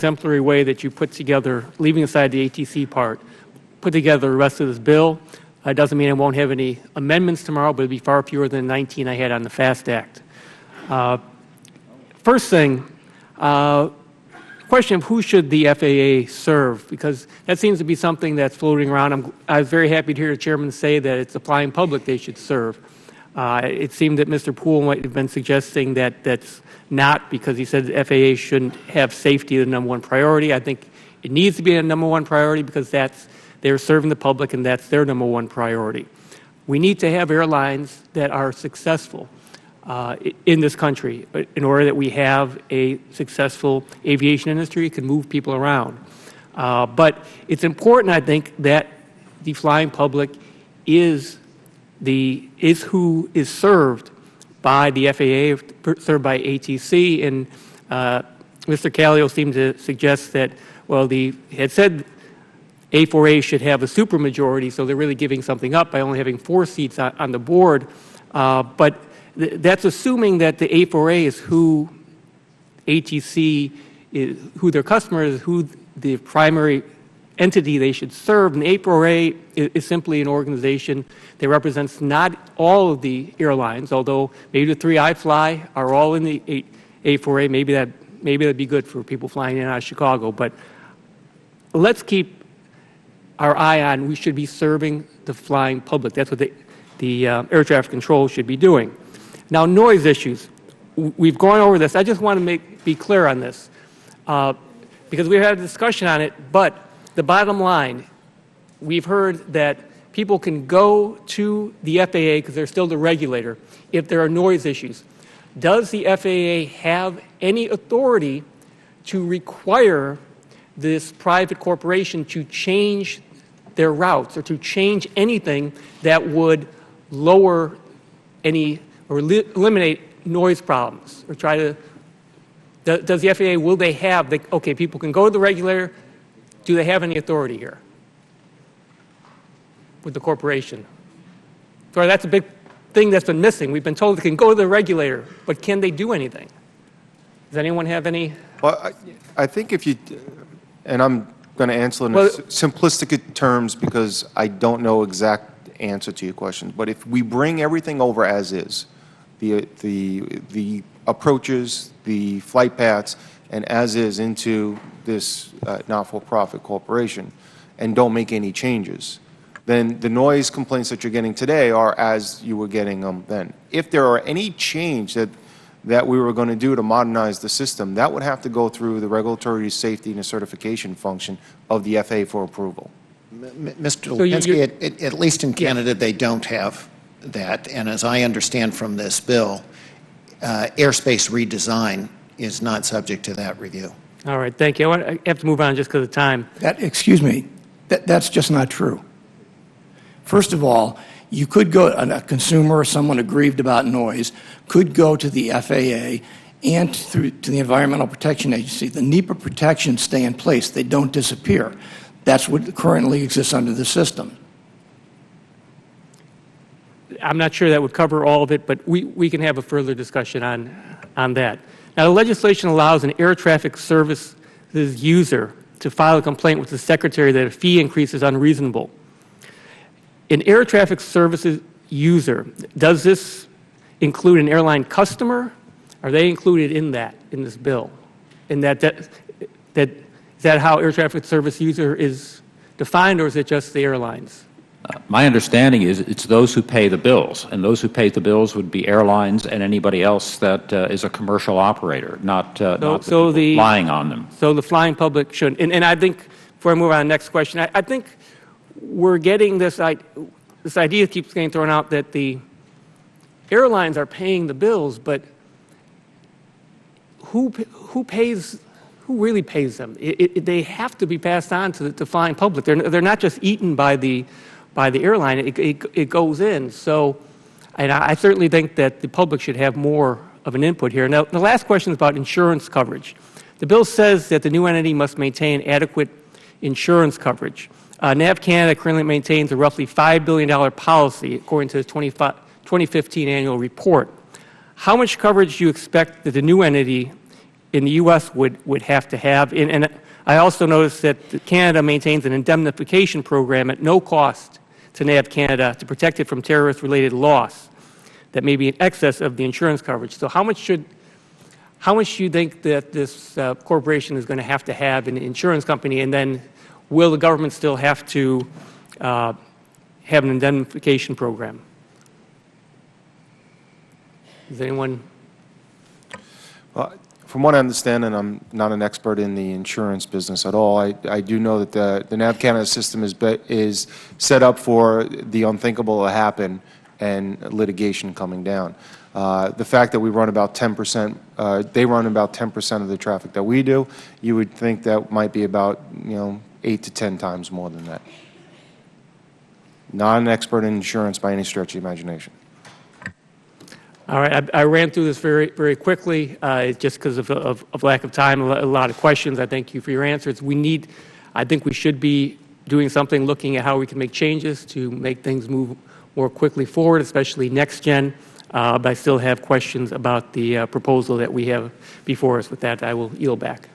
exemplary way that you put together, leaving aside the ATC part, put together the rest of this bill. It doesn't mean I won't have any amendments tomorrow, but it'll be far fewer than 19 I had on the FAST Act. First thing, question of who should the FAA serve, because that seems to be something that's floating around. I was very happy to hear the chairman say that it's the flying public they should serve. It seemed that Mr. Poole might have been suggesting that that's not, because he said the FAA shouldn't have safety as the #1 priority. I think it needs to be a #1 priority because they're serving the public and that's their #1 priority. We need to have airlines that are successful in this country in order that we have a successful aviation industry, can move people around. But it's important, I think, that the flying public is who is served by the FAA, served by ATC, and Mr. Callio seemed to suggest that, well, he had said A4A should have a supermajority, so they're really giving something up by only having 4 seats on the board. But that's assuming that the A4A is who ATC is, who their customer is, who the primary entity they should serve. And the A4A is simply an organization that represents not all of the airlines, although maybe the 3 I fly are all in the A4A. Maybe that'd be good for people flying in and out of Chicago. But let's keep our eye on, we should be serving the flying public. That's what the air traffic control should be doing. Now, noise issues. We've gone over this. I just want to be clear on this because we had a discussion on it, but the bottom line, we've heard that people can go to the FAA because they're still the regulator if there are noise issues. Does the FAA have any authority to require this private corporation to change their routes or to change anything that would lower any or eliminate noise problems, or try to, does the FAA, will they have, okay, people can go to the regulator, do they have any authority here with the corporation? So that's a big thing that's been missing. We've been told they can go to the regulator, but can they do anything? Does anyone have any? Well, I think if you, and I'm going to answer in simplistic terms because I don't know exact answer to your question, but if we bring everything over as is, the approaches, the flight paths, and as is into this not-for-profit corporation, and don't make any changes, then the noise complaints that you're getting today are as you were getting them then. If there are any change that we were going to do to modernize the system, that would have to go through the regulatory safety and the certification function of the FAA for approval. Mr. Lipinski, at least in Canada, they don't have that. And as I understand from this bill, airspace redesign is not subject to that review. All right, thank you. I have to move on just because of time. Excuse me, that's just not true. First of all, you could go, a consumer or someone aggrieved about noise could go to the FAA and to the Environmental Protection Agency. The NEPA protections stay in place. They don't disappear. That's what currently exists under the system. I'm not sure that would cover all of it, but we can have a further discussion on that. Now, the legislation allows an air traffic services user to file a complaint with the Secretary that a fee increase is unreasonable. An air traffic services user, does this include an airline customer? Are they included in this bill? In is that how air traffic service user is defined, or is it just the airlines? My understanding is it's those who pay the bills, and those who pay the bills would be airlines and anybody else that is a commercial operator, not flying on them. So the flying public shouldn't. And I think, before I move on to the next question, I think we're getting this idea keeps getting thrown out that the airlines are paying the bills, but who really pays them? They have to be passed on to the flying public. They're not just eaten by the airline. It goes in. So, and I certainly think that the public should have more of an input here. Now, the last question is about insurance coverage. The bill says that the new entity must maintain adequate insurance coverage. NAV Canada currently maintains a roughly $5 billion policy, according to the 2015 annual report. How much coverage do you expect that the new entity in the U.S. would have to have. And I also noticed that Canada maintains an indemnification program at no cost to NAV Canada to protect it from terrorist-related loss that may be in excess of the insurance coverage. So how much do you think that this corporation is going to have in an insurance company, and then will the government still have to have an indemnification program? Does anyone? Well, from what I understand, and I'm not an expert in the insurance business at all, I do know that the NAV Canada system is set up for the unthinkable to happen and litigation coming down. The fact that we run about 10%, they run about 10% of the traffic that we do, you would think that might be about 8 to 10 times more than that. Not an expert in insurance by any stretch of the imagination. All right, I ran through this very, very quickly, just because of lack of time, a lot of questions. I thank you for your answers. I think we should be doing something, looking at how we can make changes to make things move more quickly forward, especially next gen. But I still have questions about the proposal that we have before us. With that, I will yield back.